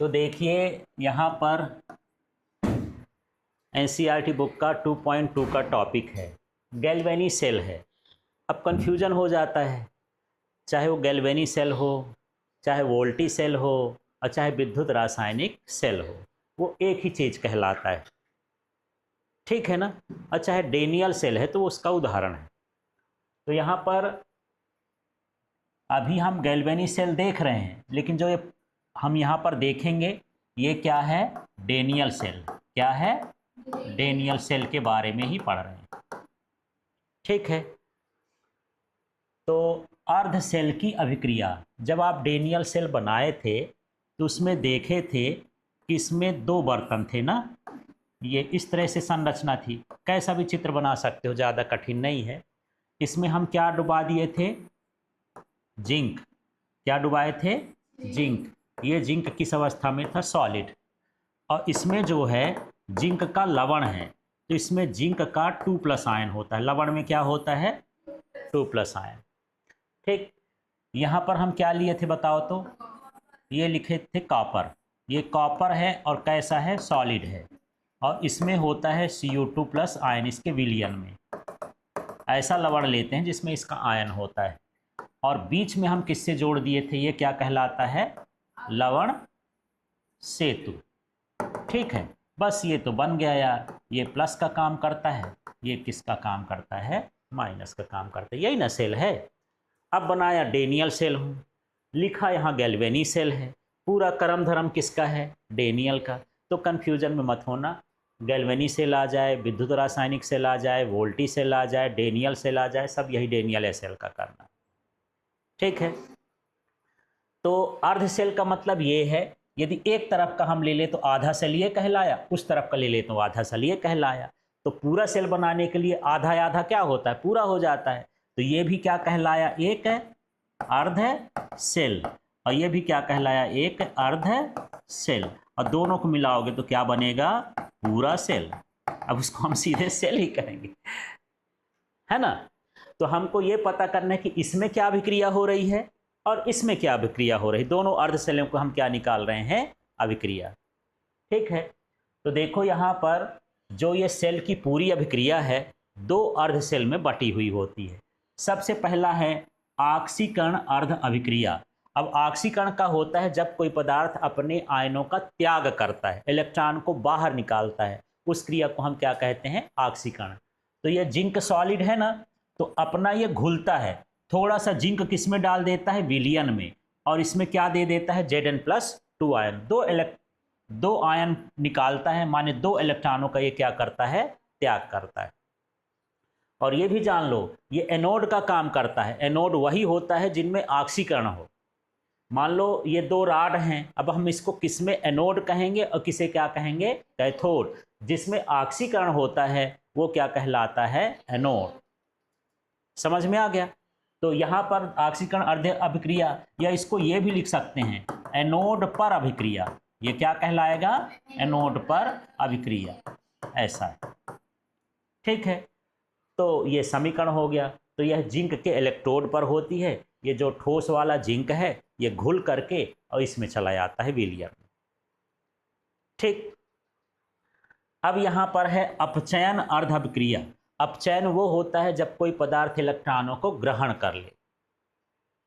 तो देखिए यहाँ पर एनसीईआरटी बुक का 2.2 का टॉपिक है, गैल्वेनी सेल है। अब कन्फ्यूजन हो जाता है, चाहे वो गैल्वेनी सेल हो, चाहे वोल्टी सेल हो, और चाहे विद्युत रासायनिक सेल हो, वो एक ही चीज़ कहलाता है, ठीक है ना। और चाहे डेनियल सेल है तो उसका उदाहरण है। तो यहाँ पर अभी हम गैल्वेनी सेल देख रहे हैं, लेकिन जो ये हम यहाँ पर देखेंगे ये क्या है, डेनियल सेल। क्या है, डेनियल सेल के बारे में ही पढ़ रहे हैं, ठीक है। तो अर्ध सेल की अभिक्रिया, जब आप डेनियल सेल बनाए थे तो उसमें देखे थे कि इसमें दो बर्तन थे ना, ये इस तरह से संरचना थी। कैसा भी चित्र बना सकते हो, ज़्यादा कठिन नहीं है। इसमें हम क्या डुबा दिए थे, जिंक। क्या डुबाए थे, जिंक। ये जिंक किस अवस्था में था, सॉलिड। और इसमें जो है जिंक का लवण है, तो इसमें जिंक का 2+ आयन होता है। लवण में क्या होता है, 2+ आयन, ठीक। यहाँ पर हम क्या लिए थे बताओ तो, ये लिखे थे कॉपर। ये कॉपर है और कैसा है, सॉलिड है। और इसमें होता है Cu2+ आयन इसके विलयन में। ऐसा लवण लेते हैं जिसमें इसका आयन होता है। और बीच में हम किससे जोड़ दिए थे, ये क्या कहलाता है, लवण सेतु, ठीक है। बस ये तो बन गया यार। ये प्लस का काम करता है, ये किसका काम करता है, माइनस का काम करता है। यही ना सेल है। अब बनाया डेनियल सेल हूँ, लिखा यहाँ गैल्वेनी सेल है। पूरा कर्म धर्म किसका है, डेनियल का। तो कन्फ्यूजन में मत होना, गैल्वेनी सेल आ जाए, विद्युत रासायनिक सेल आ जाए, वोल्टी सेल आ जाए, डेनियल सेल आ जाए, सब यही डेनियल सेल का करना, ठीक है। तो अर्ध सेल का मतलब ये है, यदि एक तरफ का हम ले ले तो आधा सेल ये कहलाया, उस तरफ का ले ले तो आधा सेल ये कहलाया। तो पूरा सेल बनाने के लिए आधा आधा क्या होता है, पूरा हो जाता है। तो ये भी क्या कहलाया, एक है अर्ध सेल, और ये भी क्या कहलाया, एक अर्ध सेल। और दोनों को मिलाओगे तो क्या बनेगा, पूरा सेल। अब उसको हम सीधे सेल ही कहेंगे, है ना। तो हमको ये पता करना है कि इसमें क्या अभिक्रिया हो रही है और इसमें क्या अभिक्रिया हो रही है। दोनों अर्ध सेलों को हम क्या निकाल रहे हैं, अभिक्रिया, ठीक है। तो देखो यहाँ पर जो ये सेल की पूरी अभिक्रिया है, दो अर्ध सेल में बटी हुई होती है। सबसे पहला है ऑक्सीकरण अर्ध अभिक्रिया। अब ऑक्सीकरण का होता है जब कोई पदार्थ अपने आयनों का त्याग करता है, इलेक्ट्रॉन को बाहर निकालता है, उस क्रिया को हम क्या कहते हैं, ऑक्सीकरण। तो ये जिंक सॉलिड है ना, तो अपना ये घुलता है, थोड़ा सा जिंक किस में डाल देता है, विलयन में, और इसमें क्या दे देता है, Zn+2 आयन। दो आयन निकालता है, माने दो इलेक्ट्रॉनों का ये क्या करता है, त्याग करता है। और ये भी जान लो, ये एनोड का काम करता है। एनोड वही होता है जिनमें ऑक्सीकरण हो। मान लो ये दो राड हैं, अब हम इसको किस में एनोड कहेंगे और किसे क्या कहेंगे, कैथोड। जिसमें ऑक्सीकरण होता है वो क्या कहलाता है, एनोड। समझ में आ गया। तो यहाँ पर ऑक्सीकरण अर्ध अभिक्रिया, या इसको ये भी लिख सकते हैं एनोड पर अभिक्रिया। ये क्या कहलाएगा, एनोड पर अभिक्रिया, ऐसा है, ठीक है। तो ये समीकरण हो गया। तो यह जिंक के इलेक्ट्रोड पर होती है। ये जो ठोस वाला जिंक है ये घुल करके और इसमें चला जाता है विलयन, ठीक। अब यहाँ पर है अपचयन अर्ध अभिक्रिया। अपचयन वो होता है जब कोई पदार्थ इलेक्ट्रॉनों को ग्रहण कर ले,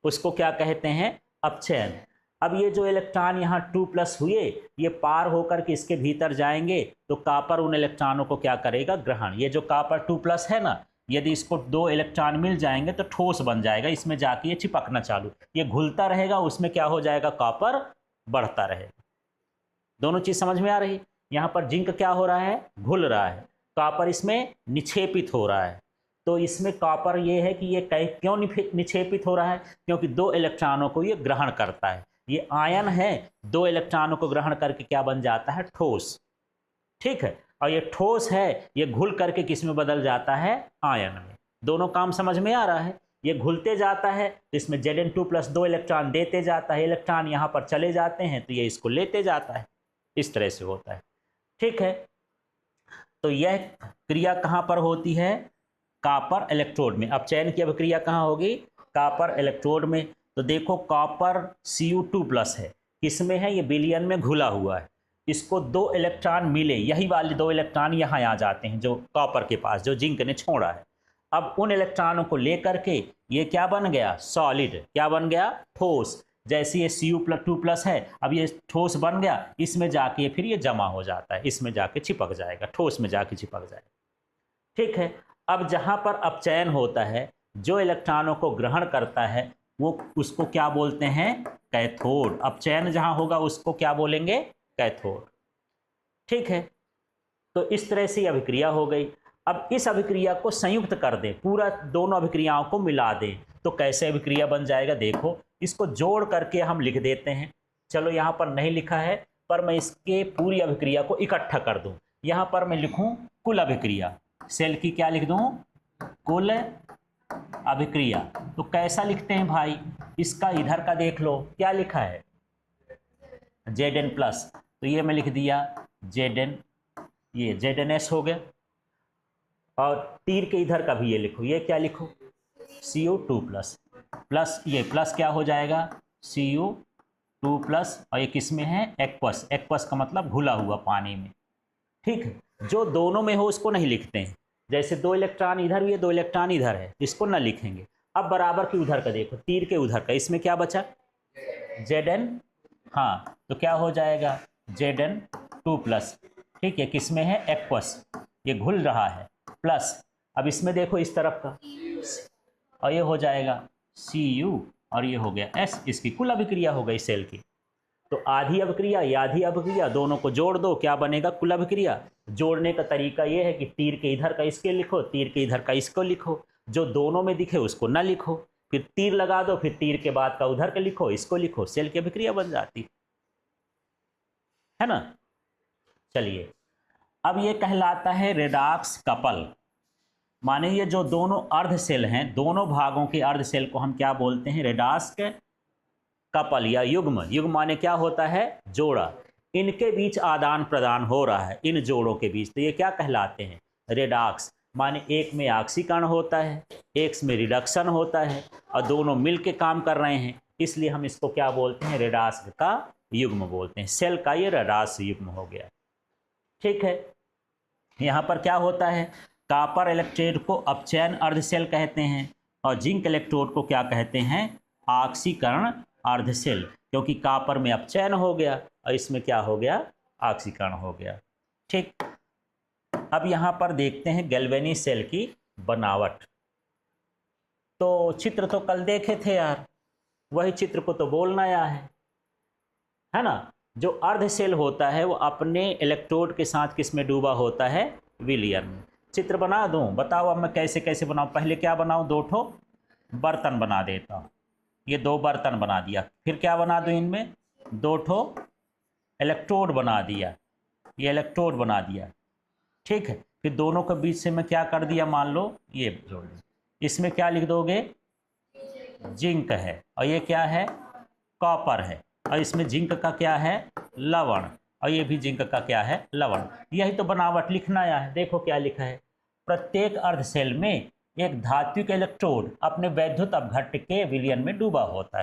उसको क्या कहते हैं, अपचयन। अब ये जो इलेक्ट्रॉन यहाँ 2+ हुए, ये पार होकर के इसके भीतर जाएंगे तो कॉपर उन इलेक्ट्रॉनों को क्या करेगा, ग्रहण। ये जो कॉपर 2+ है ना, यदि इसको 2 इलेक्ट्रॉन मिल जाएंगे तो ठोस बन जाएगा, इसमें जाके ये चिपकना चालू, ये घुलता रहेगा, उसमें क्या हो जाएगा, कॉपर बढ़ता रहेगा। दोनों चीज समझ में आ रही। यहाँ पर जिंक क्या हो रहा है, घुल रहा है, कॉपर इसमें निक्षेपित हो रहा है। तो इसमें कॉपर ये है कि ये क्यों निक्षेपित हो रहा है, क्योंकि 2 इलेक्ट्रॉनों को ये ग्रहण करता है। ये आयन है, 2 इलेक्ट्रॉनों को ग्रहण करके क्या बन जाता है, ठोस, ठीक है। और ये ठोस है, ये घुल करके किस में बदल जाता है, आयन में। दोनों काम समझ में आ रहा है। ये घुलते जाता है तो इसमें Zn2+ 2 इलेक्ट्रॉन देते जाता है, इलेक्ट्रॉन यहाँ पर चले जाते हैं तो ये इसको लेते जाता है, इस तरह से होता है, ठीक है। तो यह क्रिया कहाँ पर होती है, कॉपर इलेक्ट्रोड में। अब चयन की अभिक्रिया कहाँ होगी, कॉपर इलेक्ट्रोड में। तो देखो कॉपर Cu2+ है, किसमें है, ये विलयन में घुला हुआ है। इसको 2 इलेक्ट्रॉन मिले, यही वाले 2 इलेक्ट्रॉन यहाँ आ जाते हैं जो कॉपर के पास, जो जिंक ने छोड़ा है। अब उन इलेक्ट्रॉनों को लेकर के ये क्या बन गया, सॉलिड, क्या बन गया, ठोस। जैसे ये Cu+2+ है, अब ये ठोस बन गया, इसमें जाके फिर ये जमा हो जाता है, इसमें जाके चिपक जाएगा, ठोस में जाके चिपक जाएगा। ठीक है। अब जहाँ पर अपचयन होता है, जो इलेक्ट्रॉनों को ग्रहण करता है वो उसको क्या बोलते हैं, कैथोड। अपचयन जहाँ होगा उसको क्या बोलेंगे, कैथोड। ठीक है। तो इस तरह से अभिक्रिया हो गई। अब इस अभिक्रिया को संयुक्त कर दें, पूरा दोनों अभिक्रियाओं को मिला दें, तो कैसे अभिक्रिया बन जाएगा, देखो इसको जोड़ करके हम लिख देते हैं। चलो यहाँ पर नहीं लिखा है, पर मैं इसके पूरी अभिक्रिया को इकट्ठा कर दूं। यहाँ पर मैं लिखूं कुल अभिक्रिया, सेल की क्या लिख दूं, कुल अभिक्रिया। तो कैसा लिखते हैं भाई, इसका इधर का देख लो क्या लिखा है, Zn+, तो ये मैं लिख दिया Zn, ये ZnS हो गया। और तीर के इधर का भी ये लिखो, ये क्या लिखो, Cu2+, प्लस ये प्लस क्या हो जाएगा, Cu2+, और ये किस में है, एक्वस। एक्वस का मतलब घुला हुआ पानी में। ठीक है। जो दोनों में हो उसको नहीं लिखते हैं, जैसे 2 इलेक्ट्रॉन इधर भी है, 2 इलेक्ट्रॉन इधर है, इसको ना लिखेंगे। अब बराबर के उधर का देखो, तीर के उधर का, इसमें क्या बचा, Zn, हाँ, तो क्या हो जाएगा Zn2+। ठीक है, किस में है, एक्वस, ये घुल रहा है, प्लस अब इसमें देखो इस तरफ का, और ये हो जाएगा Cu, और ये हो गया S। इसकी कुल अभिक्रिया हो गई सेल की। तो आधी अभिक्रिया या आधी अभिक्रिया, दोनों को जोड़ दो, क्या बनेगा, कुल अभिक्रिया। जोड़ने का तरीका ये है कि तीर के इधर का इसके लिखो, तीर के इधर का इसको लिखो, जो दोनों में दिखे उसको ना लिखो, फिर तीर लगा दो, फिर तीर के बाद का उधर का लिखो, इसको लिखो, सेल की अभिक्रिया बन जाती है ना। चलिए, अब ये कहलाता है रेडॉक्स कपल। माने ये जो दोनों अर्ध सेल हैं, दोनों भागों के अर्ध सेल को हम क्या बोलते हैं, रेडॉक्स कपल या युग्म। युग्म माने क्या होता है, जोड़ा। इनके बीच आदान प्रदान हो रहा है, इन जोड़ों के बीच, तो ये क्या कहलाते हैं, रेडॉक्स। माने एक में ऑक्सीकरण होता है, एक में रिडक्शन होता है, और दोनों मिल के काम कर रहे हैं, इसलिए हम इसको क्या बोलते हैं, रेडॉक्स का युग्म बोलते हैं। सेल का ये रेडॉक्स युग्म हो गया। ठीक है। यहाँ पर क्या होता है, कॉपर इलेक्ट्रोड को अपचयन अर्ध सेल कहते हैं, और जिंक इलेक्ट्रोड को क्या कहते हैं, ऑक्सीकरण अर्ध सेल, क्योंकि कॉपर में अपचयन हो गया और इसमें क्या हो गया, ऑक्सीकरण हो गया। ठीक। अब यहाँ पर देखते हैं गैल्वेनी सेल की बनावट। तो चित्र तो कल देखे थे यार, वही चित्र को तो बोलना आया है ना। जो अर्ध सेल होता है वो अपने इलेक्ट्रोड के साथ किस में डूबा होता है, विलयन में। चित्र बना दूं, बताओ अब मैं कैसे कैसे बनाऊं। पहले क्या बनाऊं, 2 ठो बर्तन बना देता हूं। ये 2 बर्तन बना दिया, फिर क्या बना दूं, इनमें 2 ठो इलेक्ट्रोड बना दिया, ये इलेक्ट्रोड बना दिया। ठीक है। फिर दोनों के बीच से मैं क्या कर दिया, मान लो ये जोड़ दिया। इसमें क्या लिख दोगे, जिंक है, और ये क्या है, कॉपर है, और इसमें जिंक का क्या है, लवण, और ये भी जिंक का क्या है, लवण। यही तो बनावट लिखना आया है। देखो क्या लिखा है, प्रत्येक अर्ध सेल में एक धात्विक इलेक्ट्रोड अपने वैद्युत अपघट्य के विलयन में डूबा होता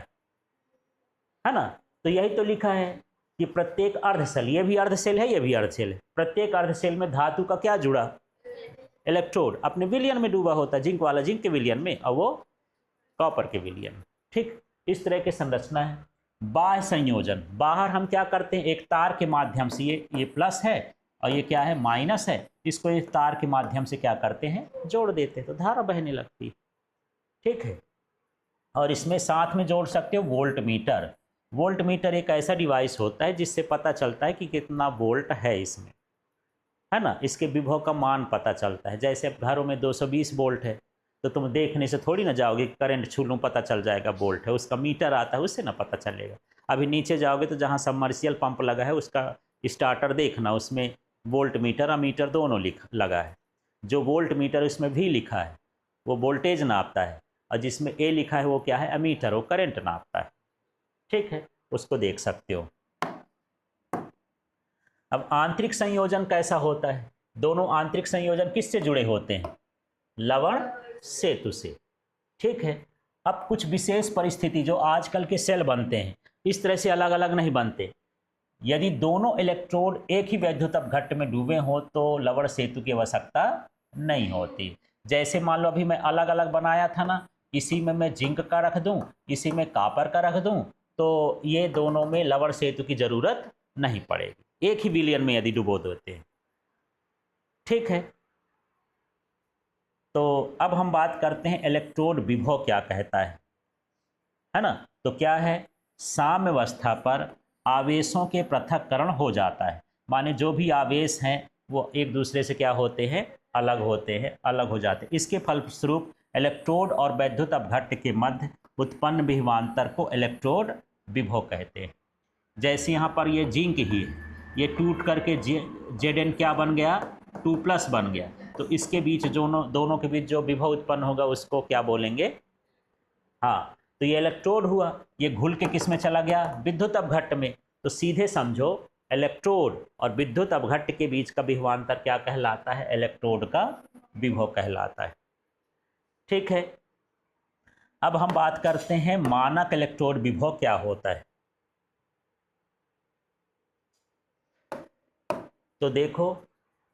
है ना। तो यही तो लिखा है कि प्रत्येक अर्ध सेल, ये भी अर्ध सेल है, ये भी अर्ध सेल है, प्रत्येक अर्ध सेल में धातु का क्या जुड़ा, इलेक्ट्रोड अपने विलयन में डूबा होता है, जिंक वाला जिंक के विलयन में, और वो कॉपर के विलयन में। ठीक, इस तरह की संरचना है। बाह्य संयोजन, बाहर हम क्या करते हैं, एक तार के माध्यम से, ये प्लस है और ये क्या है, माइनस है, इसको इस तार के माध्यम से क्या करते हैं, जोड़ देते हैं, तो धारा बहने लगती है। ठीक है। और इसमें साथ में जोड़ सकते हो वोल्ट मीटर। वोल्ट मीटर एक ऐसा डिवाइस होता है जिससे पता चलता है कि कितना वोल्ट है इसमें, है ना। इसके विभव का मान पता चलता है। जैसे अब घरों में 220 वोल्ट है, तो तुम देखने से थोड़ी ना जाओगे, करंट छू लूँ पता चल जाएगा वोल्ट है, उसका मीटर आता है, उससे ना पता चलेगा। अभी नीचे जाओगे तो जहाँ सबमर्सिबल पंप लगा है उसका स्टार्टर देखना, उसमें वोल्ट मीटर और मीटर दोनों लगा है। जो वोल्ट मीटर उसमें भी लिखा है वो वोल्टेज नापता है, और जिसमें ए लिखा है वो क्या है, एमीटर, वो करंट नापता है। ठीक है, उसको देख सकते हो। अब आंतरिक संयोजन कैसा होता है, दोनों आंतरिक संयोजन किससे जुड़े होते हैं, लवण सेतु से। ठीक है। अब कुछ विशेष परिस्थिति जो आजकल के सेल बनते हैं, इस तरह से अलग अलग नहीं बनते। यदि दोनों इलेक्ट्रोड एक ही वैद्युत अपघट्ट में डूबे हों तो लवण सेतु की आवश्यकता नहीं होती। जैसे मान लो अभी मैं अलग अलग बनाया था ना, इसी में मैं जिंक का रख दूं, इसी में कॉपर का रख दूं, तो ये दोनों में लवण सेतु की जरूरत नहीं पड़ेगी, एक ही विलयन में यदि डुबो देते हैं। ठीक है, तो अब हम बात करते हैं इलेक्ट्रोड विभव क्या कहता है ना। तो क्या है, साम्यावस्था पर आवेशों के पृथक्करण हो जाता है, माने जो भी आवेश हैं वो एक दूसरे से क्या होते हैं, अलग होते हैं, अलग हो जाते हैं। इसके फलस्वरूप इलेक्ट्रोड और वैद्युत अपघट्ट के मध्य उत्पन्न विभवांतर को इलेक्ट्रोड विभव कहते हैं। जैसे यहाँ पर ये जिंक ही है, ये टूट करके Zn क्या बन गया, 2+ बन गया, तो इसके बीच दोनों के बीच जो विभव उत्पन्न होगा उसको क्या बोलेंगे, हाँ, तो ये इलेक्ट्रोड हुआ, ये घुल के किस में चला गया, विद्युत अपघट्ट में। तो सीधे समझो इलेक्ट्रोड और विद्युत अपघट्ट के बीच का विभवांतर क्या कहलाता है, इलेक्ट्रोड का विभव कहलाता है। ठीक है, अब हम बात करते हैं मानक इलेक्ट्रोड विभव क्या होता है। तो देखो,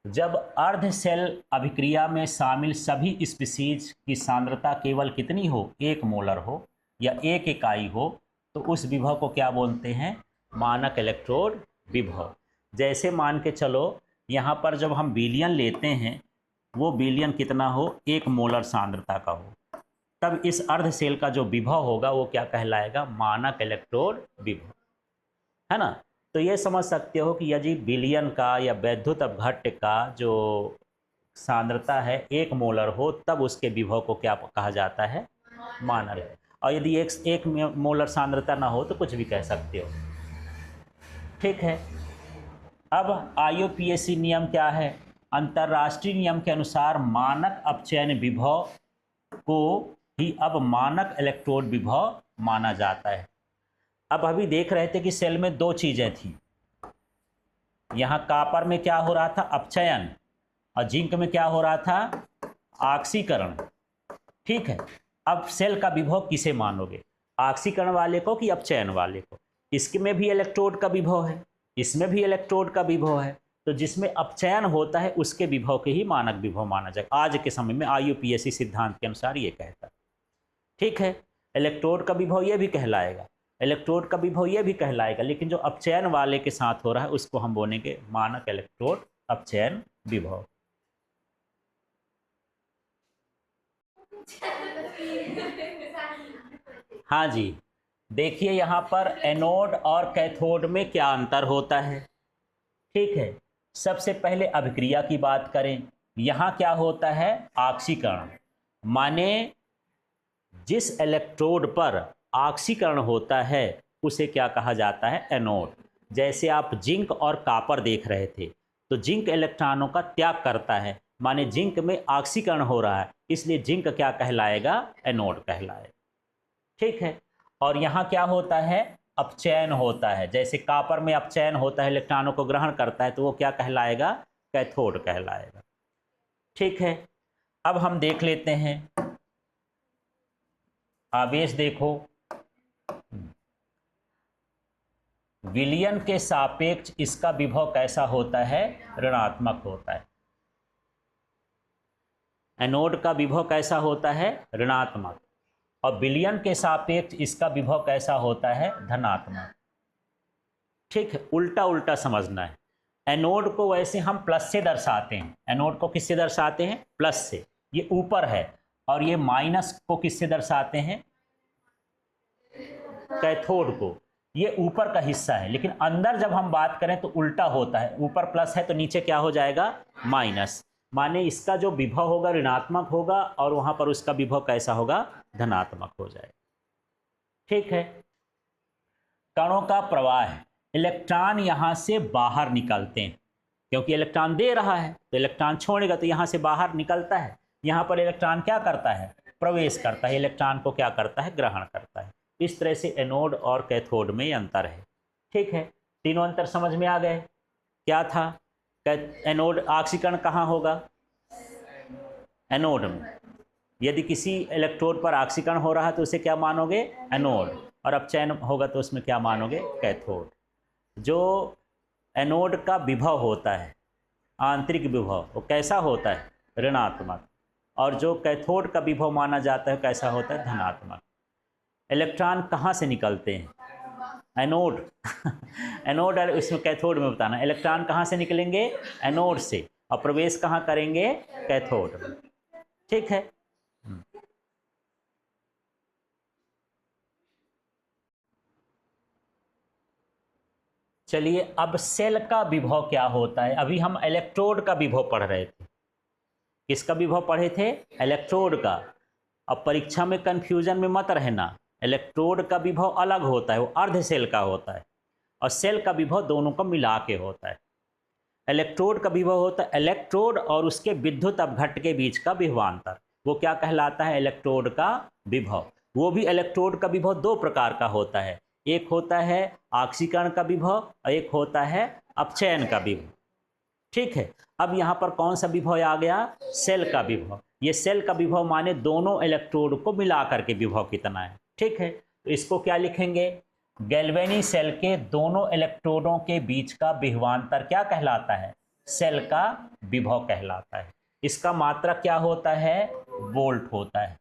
जब अर्ध सेल अभिक्रिया में शामिल सभी स्पीशीज की सांद्रता केवल कितनी हो, 1 मोलर हो या 1 इकाई हो, तो उस विभव को क्या बोलते हैं, मानक इलेक्ट्रोड विभव। जैसे मान के चलो यहाँ पर जब हम विलयन लेते हैं, वो विलयन कितना हो, 1 मोलर सांद्रता का हो, तब इस अर्ध सेल का जो विभव होगा वो क्या कहलाएगा, मानक इलेक्ट्रोड विभव, है ना। तो ये समझ सकते हो कि यदि विलयन का या वैद्युत अपघट्ट का जो सांद्रता है 1 मोलर हो, तब उसके विभव को क्या कहा जाता है, मानक। और यदि एक मोलर सांद्रता ना हो तो कुछ भी कह सकते हो। ठीक है, अब IUPAC नियम क्या है, अंतर्राष्ट्रीय नियम के अनुसार मानक अपचयन विभव को ही अब मानक इलेक्ट्रोड विभव माना जाता है। अब अभी देख रहे थे कि सेल में 2 चीजें थी, यहाँ कॉपर में क्या हो रहा था, अपचयन, और जिंक में क्या हो रहा था, ऑक्सीकरण। ठीक है, अब सेल का विभव किसे मानोगे, ऑक्सीकरण वाले को कि अपचयन वाले को। इसमें भी इलेक्ट्रोड का विभव है, इसमें भी इलेक्ट्रोड का विभव है, तो जिसमें अपचयन होता है उसके विभव के ही मानक विभव माना जाएगा। आज के समय में IUPAC सिद्धांत के अनुसार ये कहता है। ठीक है, इलेक्ट्रोड का विभव ये भी कहलाएगा, इलेक्ट्रोड का विभव ये भी कहलाएगा, लेकिन जो अपचयन वाले के साथ हो रहा है उसको हम बोलेंगे मानक इलेक्ट्रोड अपचयन विभव। हाँ जी, देखिए यहाँ पर एनोड और कैथोड में क्या अंतर होता है। ठीक है, सबसे पहले अभिक्रिया की बात करें, यहाँ क्या होता है, ऑक्सीकरण, माने जिस इलेक्ट्रोड पर ऑक्सीकरण होता है उसे क्या कहा जाता है, एनोड। जैसे आप जिंक और कॉपर देख रहे थे, तो जिंक इलेक्ट्रॉनों का त्याग करता है, माने जिंक में ऑक्सीकरण हो रहा है, इसलिए जिंक क्या कहलाएगा, एनोड कहलाएगा। ठीक है, और यहाँ क्या होता है, अपचयन होता है, जैसे कॉपर में अपचयन होता है, इलेक्ट्रॉनों को ग्रहण करता है, तो वो क्या कहलाएगा, कैथोड कहलाएगा। ठीक है, अब हम देख लेते हैं आवेश। देखो, विलयन के सापेक्ष इसका विभव कैसा होता है, ऋणात्मक होता है। एनोड का विभव कैसा होता है, ऋणात्मक, और विलयन के सापेक्ष इसका विभव कैसा होता है, धनात्मक। ठीक है, उल्टा उल्टा समझना है। एनोड को वैसे हम प्लस से दर्शाते हैं, एनोड को किससे दर्शाते हैं, प्लस से, ये ऊपर है, और ये माइनस को किससे दर्शाते हैं, कैथोड को, ये ऊपर का हिस्सा है। लेकिन अंदर जब हम बात करें तो उल्टा होता है, ऊपर प्लस है तो नीचे क्या हो जाएगा, माइनस, माने इसका जो विभव होगा ऋणात्मक होगा और वहां पर उसका विभव कैसा होगा, धनात्मक हो जाएगा। ठीक है, कणों का प्रवाह है, इलेक्ट्रॉन यहां से बाहर निकलते हैं, क्योंकि इलेक्ट्रॉन दे रहा है तो इलेक्ट्रॉन छोड़ेगा तो यहां से बाहर निकलता है। यहां पर इलेक्ट्रॉन क्या करता है, प्रवेश करता है, इलेक्ट्रॉन को क्या करता है, ग्रहण करता है। इस तरह से एनोड और कैथोड में अंतर है। ठीक है, तीनों अंतर समझ में आ गए। क्या था, एनोड ऑक्सीकरण कहाँ होगा, एनोड में, यदि किसी इलेक्ट्रोड पर ऑक्सीकरण हो रहा है तो उसे क्या मानोगे, एनोड, और अपचयन होगा तो उसमें क्या मानोगे, कैथोड। जो एनोड का विभव होता है, आंतरिक विभव, वो कैसा होता है, ऋणात्मक, और जो कैथोड का विभव माना जाता है कैसा होता है, धनात्मक। इलेक्ट्रॉन कहाँ से निकलते हैं, एनोड एनोड, इसमें कैथोड में बताना, इलेक्ट्रॉन कहाँ से निकलेंगे, एनोड से, और प्रवेश कहाँ करेंगे, कैथोड में। ठीक है। चलिए अब सेल का विभव क्या होता है। अभी हम इलेक्ट्रोड का विभव पढ़ रहे थे, किसका विभव पढ़े थे, इलेक्ट्रोड का। अब परीक्षा में कंफ्यूजन में मत रहना, इलेक्ट्रोड का विभव अलग होता है, वो अर्ध सेल का होता है, और सेल का विभव दोनों को मिला के होता है। इलेक्ट्रोड का विभव होता है इलेक्ट्रोड और उसके विद्युत अपघट्ट के बीच का विभवांतर, वो क्या कहलाता है, इलेक्ट्रोड का विभव। वो भी इलेक्ट्रोड का विभव दो प्रकार का होता है, एक होता है ऑक्सीकरण का विभव और एक होता है अपचयन का विभव। ठीक है। अब यहाँ पर कौन सा विभव आ गया, सेल का विभव। ये सेल का विभव माने दोनों इलेक्ट्रोड को मिला करके विभव कितना है। ठीक है, तो इसको क्या लिखेंगे, गैल्वेनी सेल के दोनों इलेक्ट्रोडों के बीच का विभवांतर क्या कहलाता है, सेल का विभव कहलाता है। इसका मात्रक क्या होता है, वोल्ट होता है।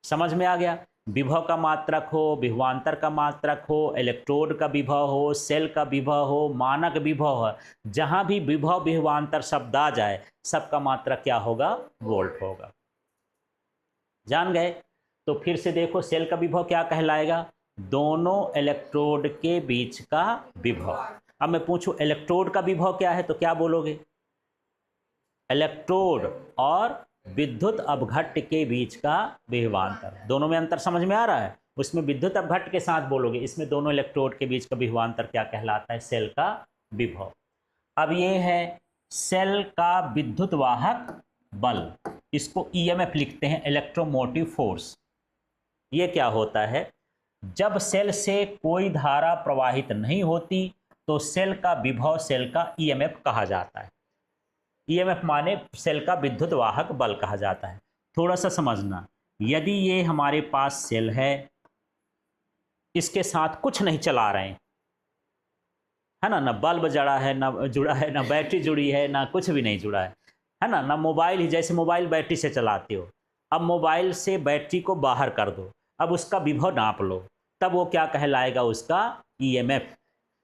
समझ में आ गया, विभव का मात्रक हो, विभवांतर का मात्रक हो, इलेक्ट्रोड का विभव हो, सेल का विभव हो, मानक विभव हो, जहां भी विभव विभवांतर शब्द आ जाए सबका मात्रक क्या होगा, वोल्ट होगा। जान गए। तो फिर से देखो, सेल का विभव क्या कहलाएगा, दोनों इलेक्ट्रोड के बीच का विभव। अब मैं पूछूं इलेक्ट्रोड का विभव क्या है, तो क्या बोलोगे, इलेक्ट्रोड और विद्युत अपघट्ट के बीच का विभवांतर। दोनों में अंतर समझ में आ रहा है, उसमें विद्युत अपघट्ट के साथ बोलोगे, इसमें दोनों इलेक्ट्रोड के बीच का विभवांतर क्या कहलाता है, सेल का विभव। अब ये है सेल का विद्युत वाहक बल, इसको ईएमएफ लिखते हैं, इलेक्ट्रोमोटिव फोर्स। ये क्या होता है, जब सेल से कोई धारा प्रवाहित नहीं होती तो सेल का विभव सेल का ईएमएफ कहा जाता है। ईएमएफ माने सेल का विद्युत वाहक बल कहा जाता है। थोड़ा सा समझना, यदि ये हमारे पास सेल है, इसके साथ कुछ नहीं चला रहे हैं, है ना, बल्ब जड़ा है, ना जुड़ा है, ना बैटरी जुड़ी है, ना कुछ भी नहीं जुड़ा है ना, ना मोबाइल ही, जैसे मोबाइल बैटरी से चलाते हो। अब मोबाइल से बैटरी को बाहर कर दो, अब उसका विभव नाप लो, तब वो क्या कहलाएगा, उसका ईएमएफ।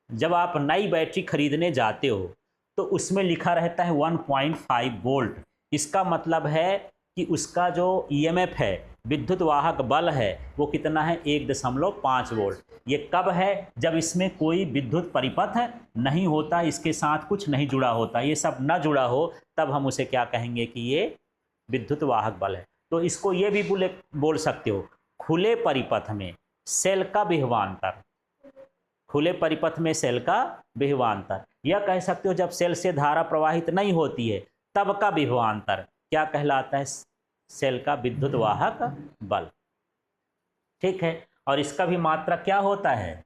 जब आप नई बैटरी खरीदने जाते हो तो उसमें लिखा रहता है 1.5 वोल्ट। इसका मतलब है कि उसका जो ईएमएफ है, विद्युत वाहक बल है, वो कितना है, 1.5 वोल्ट। ये कब है, जब इसमें कोई विद्युत परिपथ नहीं होता, इसके साथ कुछ नहीं जुड़ा होता, ये सब न जुड़ा हो, तब हम उसे क्या कहेंगे कि ये विद्युत वाहक बल है। तो इसको ये भी बोल सकते हो, खुले परिपथ में सेल का विभवांतर, खुले परिपथ में सेल का विभवांतर। यह कह सकते हो जब सेल से धारा प्रवाहित नहीं होती है तब का विभवांतर क्या कहलाता है, सेल का विद्युत वाहक बल। ठीक है, और इसका भी मात्रा क्या होता है,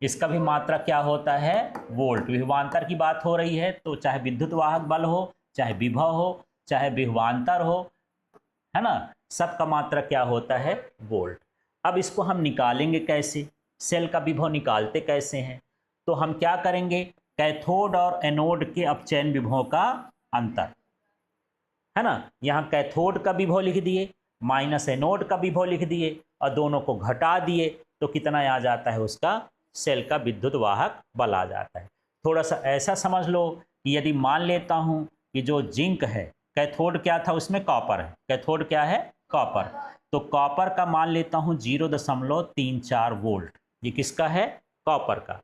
इसका भी मात्रा क्या होता है, वोल्ट। विभवांतर की बात हो रही है तो चाहे विद्युत वाहक बल हो, चाहे विभव हो, चाहे विभवांतर हो, है ना, सबका मात्रा क्या होता है, वोल्ट। अब इसको हम निकालेंगे कैसे, सेल का विभव निकालते कैसे हैं, तो हम क्या करेंगे, कैथोड और एनोड के अपचयन विभव का अंतर, है ना, यहाँ कैथोड का विभव लिख दिए माइनस एनोड का विभव लिख दिए और दोनों को घटा दिए तो कितना आ जाता है, उसका सेल का विद्युत वाहक बल आ जाता है। थोड़ा सा ऐसा समझ लो कि यदि मान लेता हूँ कि जो जिंक है, कैथोड क्या था, उसमें कॉपर है, कैथोड क्या है, कॉपर, तो कॉपर का मान लेता हूँ 0.34 वोल्ट, ये किसका है, कॉपर का।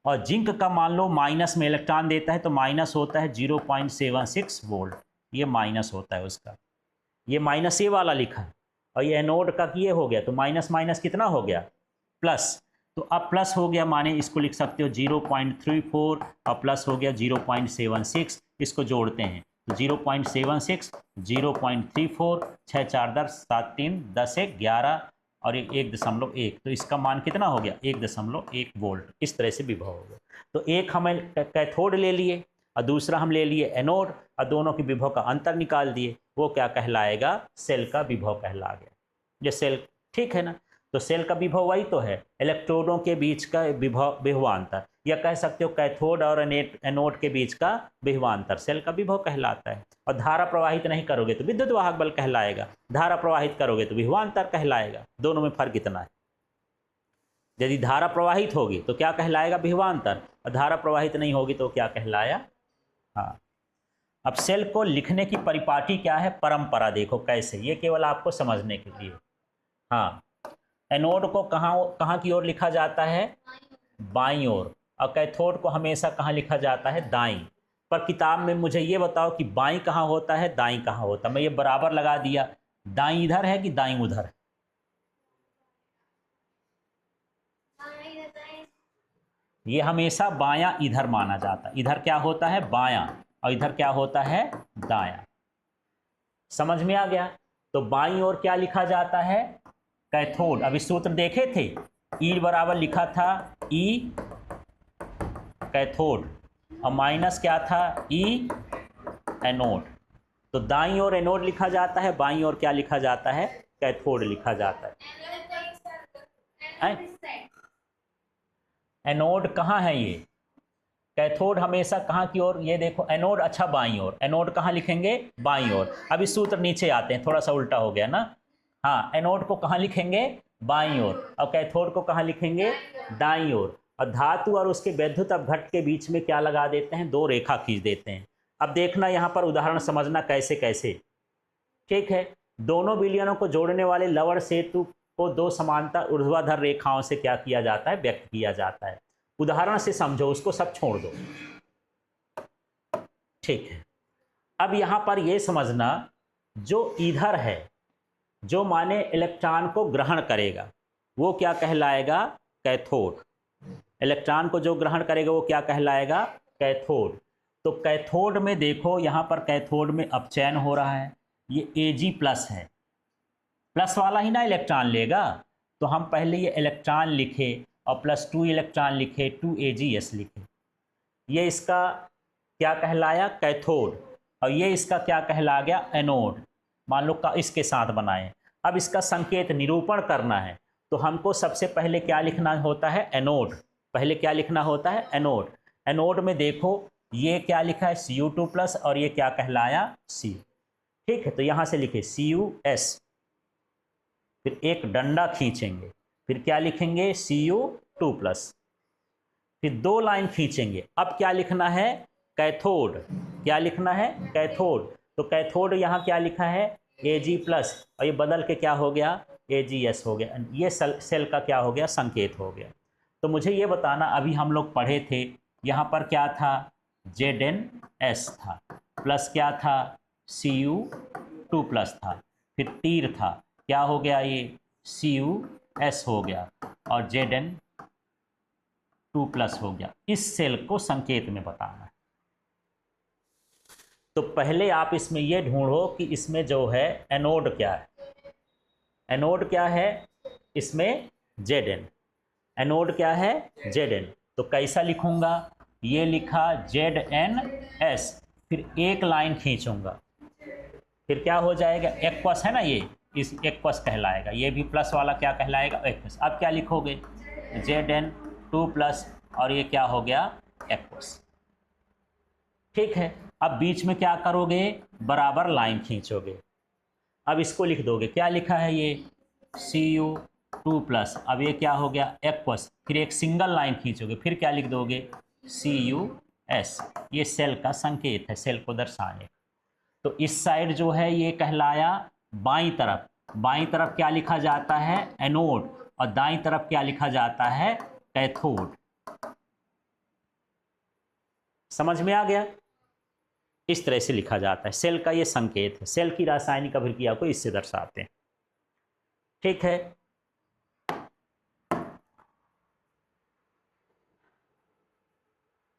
और जिंक का मान लो माइनस में इलेक्ट्रॉन देता है तो माइनस होता है 0.76 वोल्ट, ये माइनस होता है उसका, ये माइनस ये वाला लिखा है, और ये एनोड का ये हो गया तो माइनस माइनस कितना हो गया, प्लस। तो अब प्लस हो गया माने इसको लिख सकते हो 0.34 और प्लस हो गया 0.76, इसको जोड़ते हैं तो 0.76, 0.34, 6 4 10 7 3 10 1 11 और 1.1, तो इसका मान कितना हो गया, 1.1 वोल्ट। इस तरह से विभव हो गया। तो एक हमें कैथोड ले लिए, और दूसरा हम ले लिए एनोड और दोनों की विभव का अंतर निकाल दिए, वो क्या कहलाएगा, सेल का विभव कहला गया। ये सेल, ठीक है ना। तो सेल का विभव वही तो है, इलेक्ट्रोडों के बीच का विभवांतर, या कह सकते हो कैथोड और एनोड के बीच का विभवांतर सेल का विभव कहलाता है। और धारा प्रवाहित नहीं करोगे तो विद्युत वाहक बल कहलाएगा, धारा प्रवाहित करोगे तो विभवांतर कहलाएगा। दोनों में फर्क इतना है, यदि धारा प्रवाहित होगी तो क्या कहलाएगा, विभवांतर, और धारा प्रवाहित नहीं होगी तो क्या कहलाया। हाँ, अब सेल को लिखने की परिपाटी क्या है, परंपरा देखो कैसे, ये केवल आपको समझने के लिए। हाँ, एनोड को कहाँ की ओर लिखा जाता है, बाईं ओर, और कैथोड को हमेशा कहाँ लिखा जाता है, दाईं। पर किताब में मुझे ये बताओ कि बाईं कहाँ होता है, दाईं कहाँ होता है। मैं ये बराबर लगा दिया, दाईं इधर है कि दाईं उधर है, ये हमेशा बायां इधर माना जाता है। इधर क्या होता है, बायां, और इधर क्या होता है, दायां। समझ में आ गया। तो बाईं ओर क्या लिखा जाता है, कैथोड। अभी सूत्र देखे थे, ई बराबर लिखा था ई कैथोड, और माइनस क्या था, ई एनोड। तो दाईं ओर एनोड लिखा जाता है, बाईं ओर क्या लिखा जाता है, कैथोड लिखा जाता है। एनोड कहाँ है, ये कैथोड हमेशा कहाँ की ओर, ये देखो एनोड, अच्छा बाईं ओर, एनोड कहाँ लिखेंगे, बाईं ओर। अभी सूत्र नीचे आते हैं, थोड़ा सा उल्टा हो गया ना। हाँ, एनोड को कहाँ लिखेंगे, बाईं ओर, और कैथोड को कहाँ लिखेंगे, दाईं ओर। और धातु और उसके वैद्युत अपघट्ट के बीच में क्या लगा देते हैं, दो रेखा खींच देते हैं। अब देखना यहाँ पर उदाहरण समझना कैसे कैसे, ठीक है। दोनों विलयनों को जोड़ने वाले लवण सेतु को दो समांतर ऊर्ध्वाधर रेखाओं से क्या किया जाता है, व्यक्त किया जाता है। उदाहरण से समझो, उसको सब छोड़ दो, ठीक है। अब यहां पर यह समझना, जो इधर है, जो माने इलेक्ट्रॉन को ग्रहण करेगा, वो क्या कहलाएगा, कैथोड। इलेक्ट्रॉन को जो ग्रहण करेगा वो क्या कहलाएगा, कैथोड। तो कैथोड में देखो, यहां पर कैथोड में अपचयन हो रहा है, ये Ag प्लस है, प्लस वाला ही ना इलेक्ट्रॉन लेगा। तो हम पहले ये इलेक्ट्रॉन लिखे और +2 इलेक्ट्रॉन लिखे, 2Ags लिखे। ये इसका क्या कहलाया, कैथोड, और ये इसका क्या कहला गया, एनोड। मान लो का इसके साथ बनाएं। अब इसका संकेत निरूपण करना है, तो हमको सबसे पहले क्या लिखना होता है, एनोड। पहले क्या लिखना होता है, एनोड। एनोड में देखो ये क्या लिखा है, Cu2+, और ये क्या कहलाया, C, ठीक है। तो यहां से लिखे Cus, फिर एक डंडा खींचेंगे, फिर क्या लिखेंगे, Cu2+, फिर दो लाइन खींचेंगे। अब क्या लिखना है, कैथोड। क्या लिखना है, कैथोड। तो कैथोड यहाँ क्या लिखा है, Ag+, और ये बदल के क्या हो गया, Ags हो गया। ये सेल का क्या हो गया, संकेत हो गया। तो मुझे ये बताना, अभी हम लोग पढ़े थे, यहाँ पर क्या था, Zns था, प्लस क्या था, Cu2+ था, फिर तीर था, क्या हो गया, ये Cus हो गया, और Zn2+ हो गया। इस सेल को संकेत में बताना है। तो पहले आप इसमें ये ढूंढो कि इसमें जो है एनोड क्या है, एनोड क्या है इसमें, Zn। एनोड क्या है, Zn। तो कैसा लिखूंगा, ये लिखा Zns, फिर एक लाइन खींचूंगा, फिर क्या हो जाएगा, एक्वस है ना, ये इस एक्वस कहलाएगा। ये भी प्लस वाला क्या कहलाएगा, एक्वस। अब क्या लिखोगे, Zn2+, और ये क्या हो गया, एक्वस, ठीक है। अब बीच में क्या करोगे, बराबर लाइन खींचोगे। अब इसको लिख दोगे, क्या लिखा है ये, Cu2+, अब ये क्या हो गया, एक्वस, फिर एक सिंगल लाइन खींचोगे, फिर क्या लिख दोगे, Cus। ये सेल का संकेत है, सेल को दर्शाने। तो इस साइड जो है ये कहलाया बाईं तरफ, बाईं तरफ क्या लिखा जाता है, एनोड, और दाईं तरफ क्या लिखा जाता है, कैथोड। समझ में आ गया। इस तरह से लिखा जाता है, सेल का ये संकेत है। सेल की रासायनिक अभिक्रिया को इससे दर्शाते हैं, ठीक है।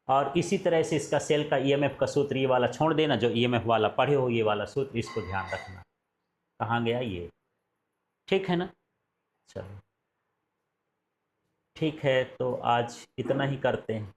और इसी तरह से इसका सेल का ईएमएफ का सूत्र, ये वाला छोड़ देना, जो ईएमएफ वाला पढ़े हो, ये वाला सूत्र, इसको ध्यान रखना। कहाँ गया ये, ठीक है ना। चलो ठीक है, तो आज इतना ही करते हैं।